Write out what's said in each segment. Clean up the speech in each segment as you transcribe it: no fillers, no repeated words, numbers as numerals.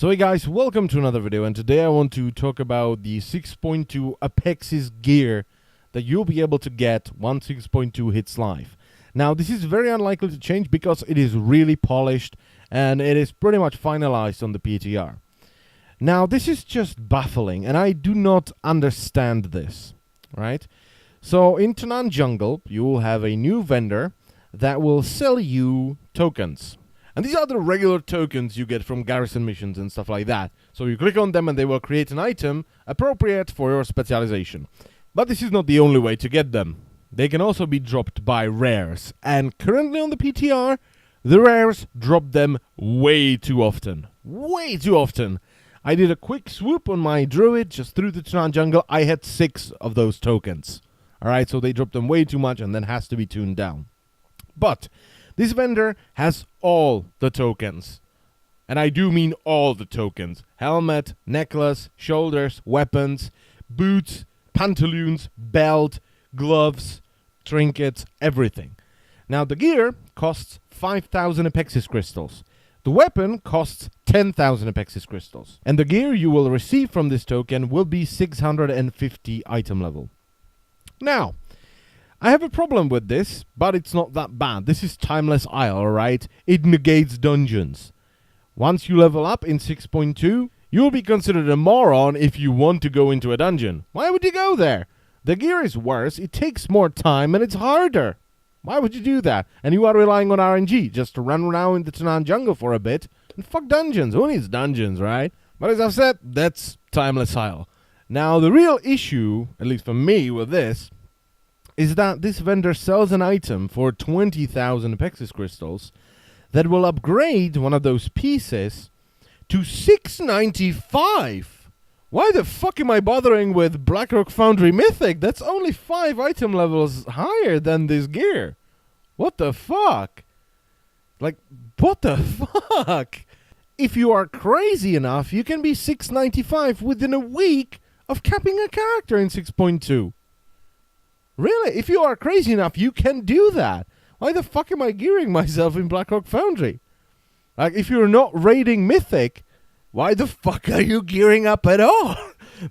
So hey guys, welcome to another video, and today I want to talk about the 6.2 Apexis Gear that you'll be able to get once 6.2 hits live. Now this is very unlikely to change because it is really polished and it is pretty much finalized on the PTR. Now this is just baffling and I do not understand this, right? So in Tanan Jungle you will have a new vendor that will sell you tokens. And these are the regular tokens you get from garrison missions and stuff like that. So you click on them and they will create an item appropriate for your specialization. But this is not the only way to get them. They can also be dropped by rares. And currently on the PTR, the rares drop them way too often. Way too often. I did a quick swoop on my druid just through the Tanan Jungle. I had 6 of those tokens. Alright, so they drop them way too much and then has to be tuned down. But this vendor has all the tokens. And I do mean all the tokens. Helmet, necklace, shoulders, weapons, boots, pantaloons, belt, gloves, trinkets, everything. Now the gear costs 5,000 Apexis crystals. The weapon costs 10,000 Apexis crystals. And the gear you will receive from this token will be 650 item level. Now, I have a problem with this, but it's not that bad. This is Timeless Isle, alright? It negates dungeons. Once you level up in 6.2, you'll be considered a moron if you want to go into a dungeon. Why would you go there? The gear is worse, it takes more time, and it's harder. Why would you do that? And you are relying on RNG just to run around in the Tanan Jungle for a bit. And fuck dungeons. Who needs dungeons, right? But as I've said, that's Timeless Isle. Now, the real issue, at least for me with this, is that this vendor sells an item for 20,000 Apexis crystals that will upgrade one of those pieces to 695. Why the fuck am I bothering with Blackrock Foundry Mythic? That's only 5 item levels higher than this gear. What the fuck? Like, what the fuck? If you are crazy enough, you can be 695 within a week of capping a character in 6.2. Really? If you are crazy enough, you can do that. Why the fuck am I gearing myself in Blackrock Foundry? Like, if you're not raiding Mythic, why the fuck are you gearing up at all?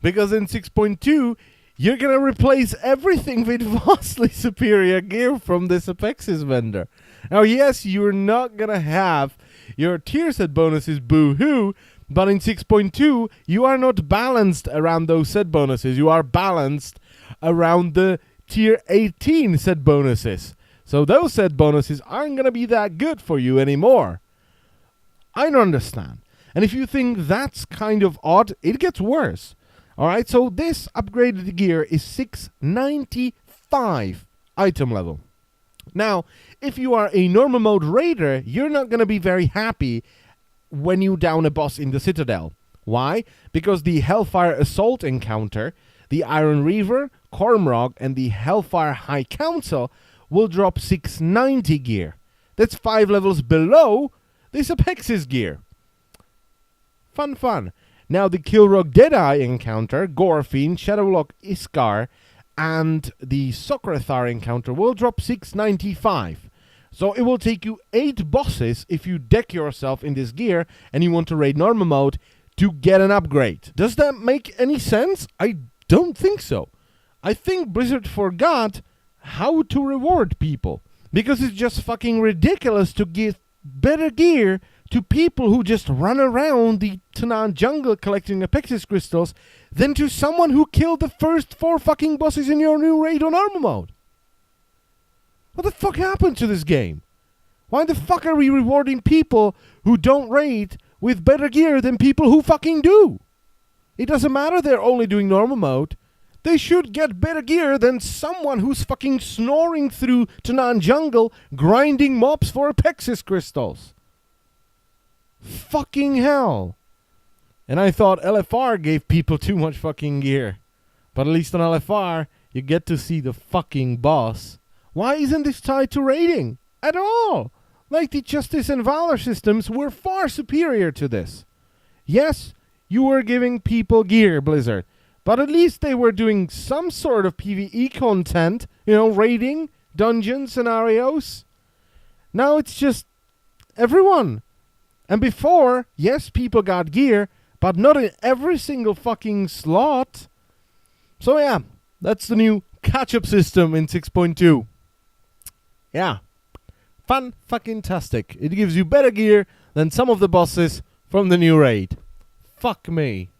Because in 6.2, you're going to replace everything with vastly superior gear from this Apexis vendor. Now, yes, you're not going to have your tier set bonuses, boo-hoo, but in 6.2, you are not balanced around those set bonuses. You are balanced around the tier 18 set bonuses. So those set bonuses aren't going to be that good for you anymore. I don't understand. And if you think that's kind of odd, it gets worse. Alright, so this upgraded gear is 695 item level. Now, if you are a normal mode raider, you're not going to be very happy when you down a boss in the Citadel. Why? Because the Hellfire Assault encounter, the Iron Reaver, Cormorog, and the Hellfire High Council will drop 690 gear. That's 5 levels below this Apexis gear. Fun. Now the Kilrog Deadeye encounter, Gorefiend, Shadowlock Iskar, and the Sokrathar encounter will drop 695. So it will take you 8 bosses if you deck yourself in this gear and you want to raid normal mode to get an upgrade. Does that make any sense? I don't think so. I think Blizzard forgot how to reward people. Because it's just fucking ridiculous to give better gear to people who just run around the Tanan Jungle collecting Apexis crystals than to someone who killed the first 4 fucking bosses in your new raid on normal mode. What the fuck happened to this game? Why the fuck are we rewarding people who don't raid with better gear than people who fucking do? It doesn't matter they're only doing normal mode. They should get better gear than someone who's fucking snoring through Tanan Jungle grinding mobs for Apexis crystals. Fucking hell. And I thought LFR gave people too much fucking gear. But at least on LFR, you get to see the fucking boss. Why isn't this tied to raiding? At all. Like the Justice and Valor systems were far superior to this. Yes, you were giving people gear, Blizzard. But at least they were doing some sort of PvE content, raiding, dungeon scenarios. Now it's just everyone. And before, yes, people got gear, but not in every single fucking slot. So yeah, that's the new catch-up system in 6.2. Yeah. Fun fucking tastic. It gives you better gear than some of the bosses from the new raid. Fuck me.